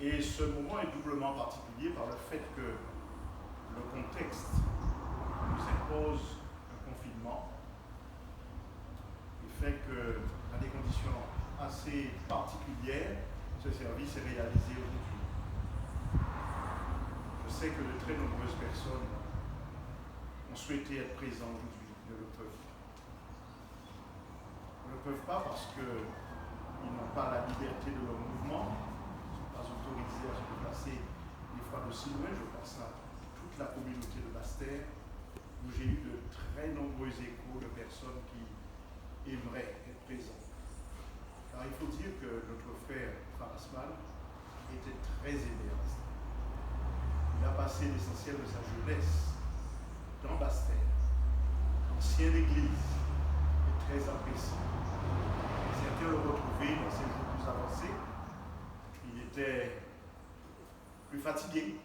Et ce moment est doublement particulier par le fait que le contexte nous impose un confinement et fait que, dans des conditions assez particulières, ce service est réalisé aujourd'hui. Je sais que de très nombreuses personnes ont souhaité être présentes aujourd'hui, ne le peuvent pas. Ne le peuvent pas parce qu'ils n'ont pas la liberté de leur mouvement, ils ne sont pas autorisés à se déplacer des fois de si loin. Je pense à toute la communauté de Basse-Terre, où j'ai eu de très nombreux échos de personnes qui aimeraient être présentes. Alors il faut dire que notre frère Farasman était très aimé à Basse-Terre. Il a passé l'essentiel de sa jeunesse dans Basse-Terre, ancienne église, et très apprécié. Certains le retrouvaient dans ses jours plus avancés. Il était plus fatigué,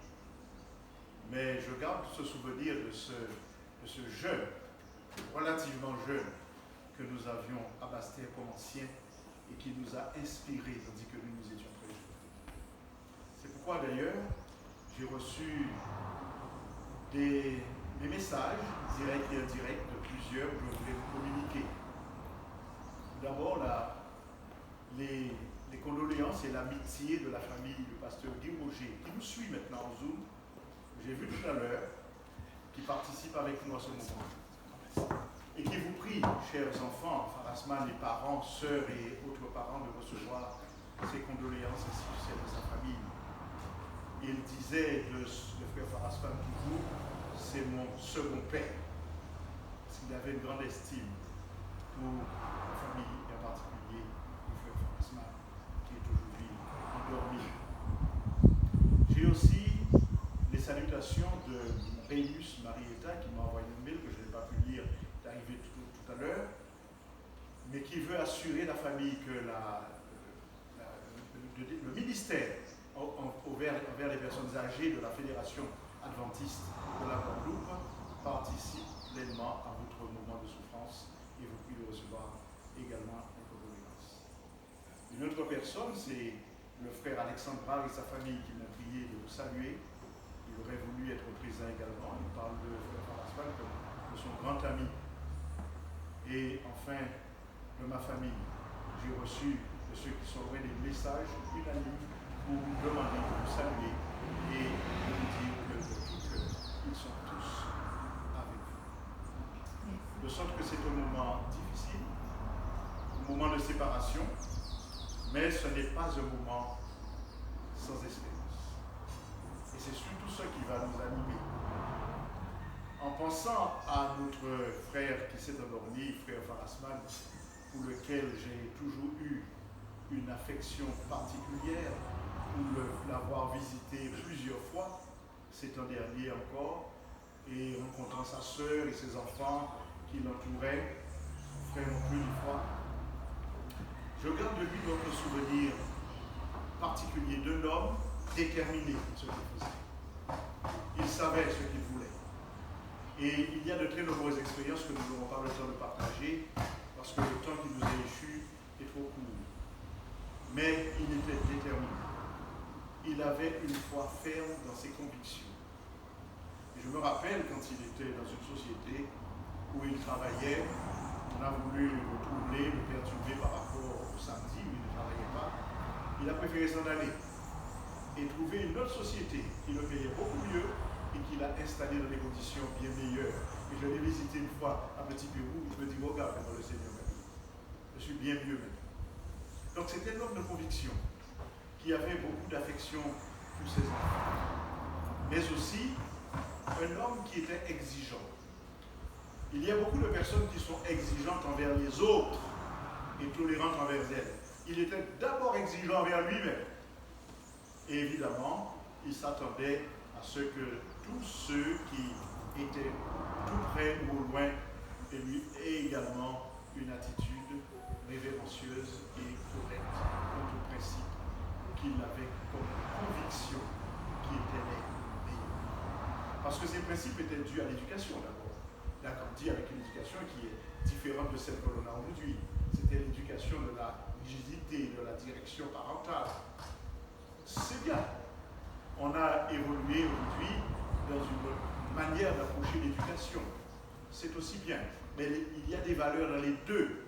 mais je garde ce souvenir de ce jeune, relativement jeune, que nous avions à Basse-Terre comme ancien et qui nous a inspirés tandis que nous étions très jeunes. C'est pourquoi d'ailleurs j'ai reçu des messages directs et indirects de plusieurs que je voulais vous communiquer. D'abord, les condoléances et l'amitié de la famille du pasteur Guy Roger, qui nous suit maintenant en Zoom, j'ai vu tout à l'heure, qui participe avec nous à ce moment. Et qui vous prie, chers enfants, Farasman, les parents, sœurs et autres parents, de recevoir ses condoléances ainsi que celles de sa famille. Il disait de frère Farasman toujours, c'est mon second père, parce qu'il avait une grande estime pour la famille, et en particulier le frère Farasman, qui est aujourd'hui endormi. J'ai aussi les salutations de Réus Marietta, qui m'a envoyé un mail que je n'ai pas pu lire, est arrivé tout à l'heure, mais qui veut assurer la famille que le ministère envers les personnes âgées de la Fédération adventiste de la Guadeloupe participe pleinement à votre moment de souffrance et vous pouvez recevoir également les condoléances. Une autre personne, c'est le frère Alexandre Brave et sa famille qui m'ont prié de vous saluer. Il aurait voulu être présent également. Il parle de frère Farasman comme de son grand ami. Et enfin, de ma famille, j'ai reçu de ceux qui sont loin des messages unanimes pour vous demander de vous saluer et de vous dire que de tout cœur, ils sont tous avec vous. De sorte que c'est un moment difficile, un moment de séparation, mais ce n'est pas un moment sans espérance. Et c'est surtout ce qui va nous animer. En pensant à notre frère qui s'est endormi, frère Farasman, pour lequel j'ai toujours eu une affection particulière, pour l'avoir visité plusieurs fois, c'est un dernier encore, et rencontrant sa sœur et ses enfants qui l'entouraient, son frère non plus une fois. Je garde de lui notre souvenir particulier d'un homme déterminé dans ce qu'il faisait. Il savait ce qu'il voulait. Et il y a de très nombreuses expériences que nous n'aurons pas le temps de partager parce que le temps qui nous est échu est trop court. Mais il était déterminé. Il avait une foi ferme dans ses convictions. Et je me rappelle quand il était dans une société où il travaillait, on a voulu le troubler, le perturber par rapport au samedi où il ne travaillait pas. Il a préféré s'en aller et trouver une autre société qui le payait beaucoup mieux et qui l'a installé dans des conditions bien meilleures. Et je l'ai visité une fois à Petit Pérou, je me dis, regarde comment le Seigneur m'a dit. Je suis bien mieux maintenant. Donc c'était un homme de conviction qui avait beaucoup d'affection pour ses enfants, mais aussi un homme qui était exigeant. Il y a beaucoup de personnes qui sont exigeantes envers les autres et tolérantes envers elles. Il était d'abord exigeant envers lui-même. Et évidemment, il s'attendait à ce que tous ceux qui étaient tout près ou au loin de lui aient également une attitude révérencieuse et correcte quant aux principes qu'il avait comme conviction qui étaient les meilleurs. Parce que ces principes étaient dus à l'éducation d'abord. Il a grandi avec une éducation qui est différente de celle que l'on a aujourd'hui. C'était l'éducation de la rigidité, de la direction parentale. c'est bien. On a évolué aujourd'hui dans une manière d'approcher l'éducation. C'est aussi bien. Mais il y a des valeurs dans les deux.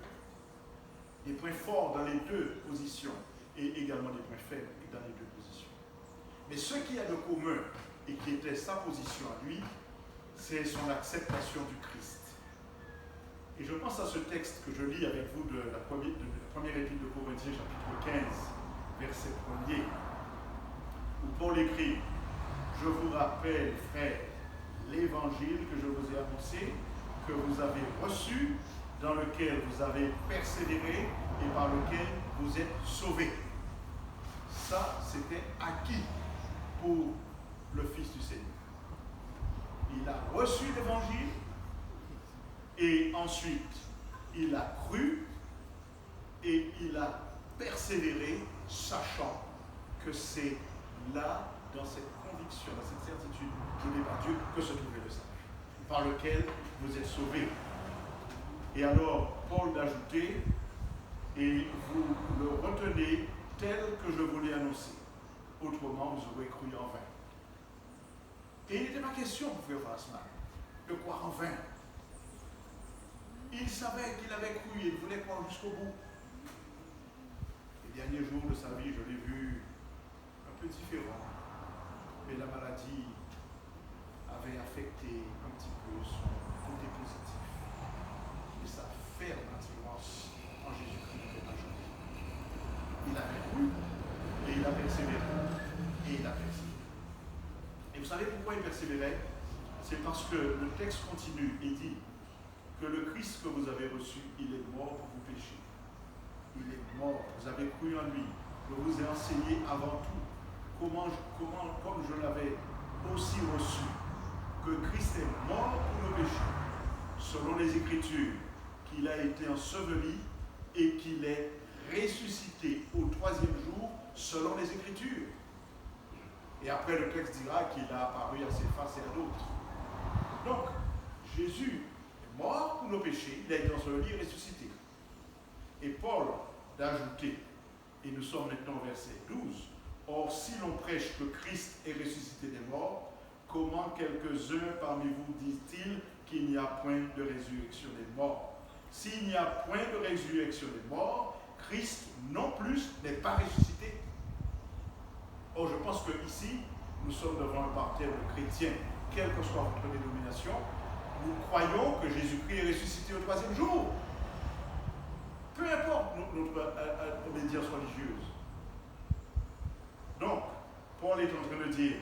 Des points forts dans les deux positions. Et également des points faibles dans les deux positions. Mais ce qu'il y a de commun, et qui était sa position à lui, c'est son acceptation du Christ. Et je pense à ce texte que je lis avec vous de la première épître de Corinthiens, chapitre 15, verset 1er, où Paul écrit « Je vous rappelle, frères, l'évangile que je vous ai annoncé, que vous avez reçu, dans lequel vous avez persévéré et par lequel vous êtes sauvés. » Ça, c'était acquis pour le Fils du Seigneur. Il a reçu l'évangile et ensuite il a cru et il a persévéré, sachant que c'est là, dans cette conviction, dans cette certitude donnée par Dieu, que se trouvait le salut, par lequel vous êtes sauvés. Et alors, Paul d'ajouter, et vous le retenez tel que je vous l'ai annoncé. Autrement, vous aurez cru en vain. Et il n'était pas question, pour frère Fassman, de croire en vain. Il savait qu'il avait cru et il voulait croire jusqu'au bout. Les derniers jours de sa vie, je l'ai vu un peu différent. Mais la maladie avait affecté un petit peu son côté positif. Et sa ferme assurance en Jésus-Christ n'était pas changée. Il avait cru et il a persévéré. Et il a persévéré. Et vous savez pourquoi il persévérait? C'est parce que le texte continue et dit que le Christ que vous avez reçu, il est mort pour vos péchés. Il est mort, vous avez cru en lui. Je vous ai enseigné avant tout comme je l'avais aussi reçu, que Christ est mort pour nos péchés, selon les Écritures, qu'il a été enseveli et qu'il est ressuscité au 3e jour, selon les Écritures. Et après, le texte dira qu'il a apparu à ses faces et à d'autres. Donc, Jésus est mort pour nos péchés, il a été enseveli et ressuscité. Et Paul d'ajouter, et nous sommes maintenant au verset 12, or, si l'on prêche que Christ est ressuscité des morts, comment quelques-uns parmi vous disent-ils qu'il n'y a point de résurrection des morts? S'il n'y a point de résurrection des morts, Christ non plus n'est pas ressuscité. Or, je pense qu'ici, nous sommes devant un parterre de chrétiens, quelle que soit votre dénomination, nous croyons que Jésus-Christ est ressuscité au 3e jour. Peu importe notre obédience religieuse. Donc, Paul est en train de dire,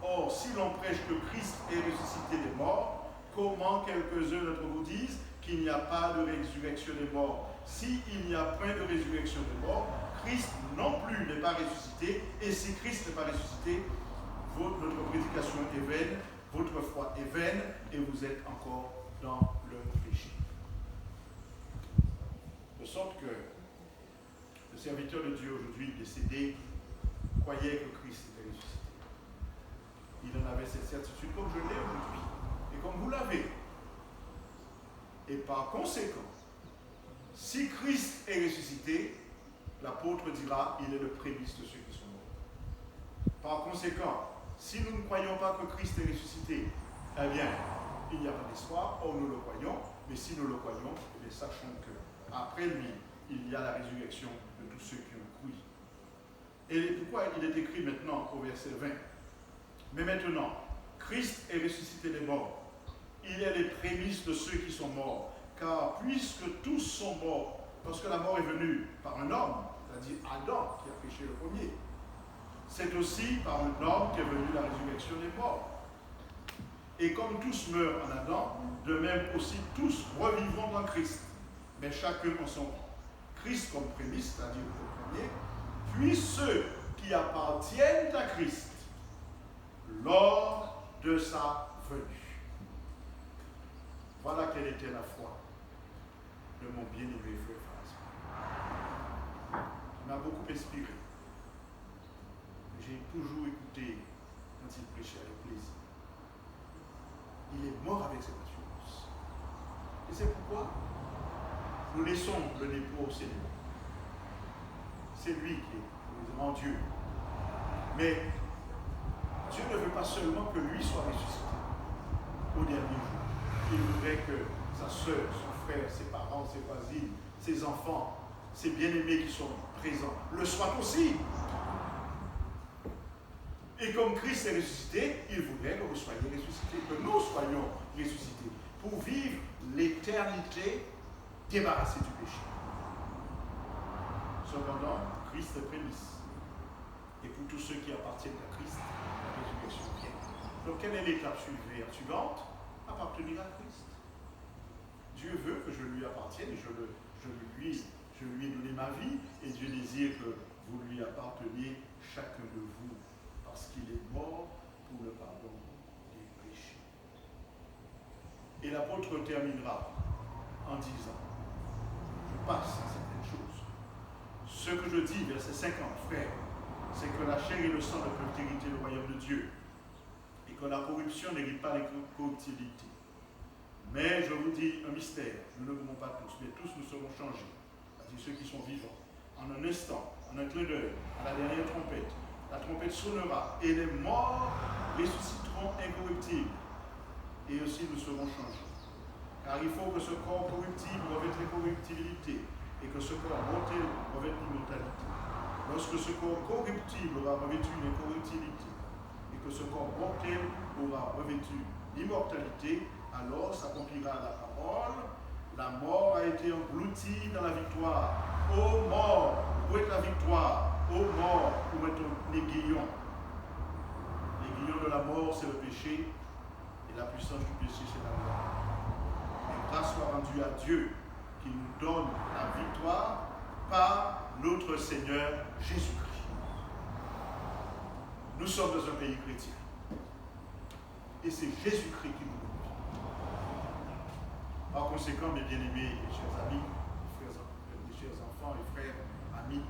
or, si l'on prêche que Christ est ressuscité des morts, comment quelques-uns d'entre vous disent qu'il n'y a pas de résurrection des morts? S'il n'y a point de résurrection des morts, Christ non plus n'est pas ressuscité, et si Christ n'est pas ressuscité, notre prédication est vaine, votre foi est vaine, et vous êtes encore dans le péché. De sorte que le serviteur de Dieu aujourd'hui décédé croyait que Christ était ressuscité. Il en avait cette certitude comme je l'ai aujourd'hui et comme vous l'avez. Et par conséquent, si Christ est ressuscité, l'apôtre dira, il est le prémice de ceux qui sont morts. Par conséquent, si nous ne croyons pas que Christ est ressuscité, eh bien, il n'y a pas d'espoir, or nous le croyons, mais si nous le croyons, eh bien, sachons qu'après lui, il y a la résurrection de tous ceux qui ont cru. Et pourquoi il est écrit maintenant au verset 20? Mais maintenant, Christ est ressuscité des morts. Il est les prémices de ceux qui sont morts. Car puisque tous sont morts, parce que la mort est venue par un homme, c'est-à-dire Adam qui a péché le premier, c'est aussi par un homme qu'est venue la résurrection des morts. Et comme tous meurent en Adam, de même aussi tous revivront dans Christ. Mais chacun en son Christ comme prémisse, c'est-à-dire le premier, puis ceux qui appartiennent à Christ lors de sa venue. Voilà quelle était la foi de mon bien-aimé frère François. Il m'a beaucoup inspiré. J'ai toujours écouté quand il prêchait avec plaisir. Il est mort avec cette assurance. Et c'est pourquoi nous laissons le dépôt au Seigneur. C'est lui qui est mon Dieu. Mais Dieu ne veut pas seulement que lui soit ressuscité au dernier jour. Il voudrait que sa soeur, son frère, ses parents, ses voisines, ses enfants, ses bien-aimés qui sont présents le soient aussi. Et comme Christ est ressuscité, il voudrait que vous soyez ressuscités, que nous soyons ressuscités, pour vivre l'éternité débarrassée du péché. Cependant, Christ est prémisse. Et pour tous ceux qui appartiennent à Christ, la résurrection vient. Donc, quelle est l'étape suivante? Appartenir à Christ. Dieu veut que je lui appartienne et je lui ai donné ma vie, et Dieu désire que vous lui apparteniez chacun de vous, parce qu'il est mort pour le pardon des péchés. Et l'apôtre terminera en disant, je passe à certaines choses. Ce que je dis, verset 50, frère, c'est que la chair et le sang ne peuvent hériter le royaume de Dieu, et que la corruption n'hérite pas l'incorruptibilité. Mais je vous dis un mystère, nous ne mourrons pas tous, mais tous nous serons changés, c'est-à-dire ceux qui sont vivants, en un instant, en un clin d'œil, à la dernière trompette. La trompette sonnera, et les morts ressusciteront incorruptibles, et aussi nous serons changés. Car il faut que ce corps corruptible revête l'incorruptibilité, et que ce corps mortel revête l'immortalité. Lorsque ce corps corruptible aura revêtu l'incorruptibilité, et que ce corps mortel aura revêtu l'immortalité, alors s'accomplira la parole, la mort a été engloutie dans la victoire. Ô mort, où est la victoire? Ô mort, où est ton aiguillon? L'aiguillon de la mort, c'est le péché, et la puissance du péché, c'est la loi. Et grâce soit rendue à Dieu, qui nous donne la victoire par notre Seigneur Jésus-Christ. Nous sommes dans un pays chrétien, et c'est Jésus-Christ qui nous donne. Par conséquent, mes bien-aimés et chers amis, mes chers enfants et frères, amis,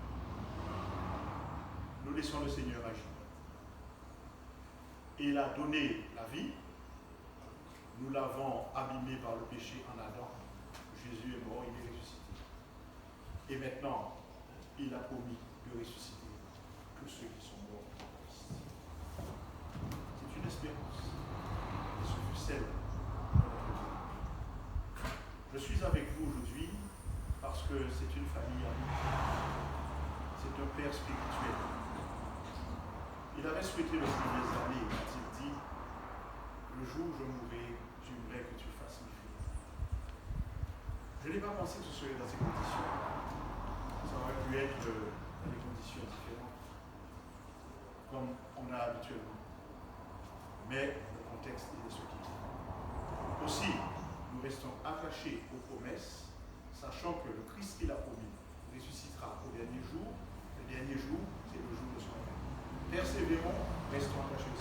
nous laissons le Seigneur agir. Il a donné la vie, nous l'avons abîmé par le péché en Adam. Jésus est mort, il est ressuscité. Et maintenant, il a promis de ressusciter tous ceux qui sont morts en Christ. C'est une espérance. Et ce fut celle de notre vie. Je suis avec vous aujourd'hui parce que c'est une famille amie. C'est un père spirituel. Il avait souhaité le premier années, a-t-il dit, le jour où je mourrai, j'aimerais que tu fasses mes filles. Je n'ai pas pensé que ce serait dans ces conditions. Ça aurait pu être dans des conditions différentes, comme on a habituellement. Mais le contexte est ce qu'il est. Aussi, nous restons attachés aux promesses, sachant que le Christ qu'il a promis ressuscitera au dernier jour. Le dernier jour, c'est le jour de son règne. Persévérons, restons attachés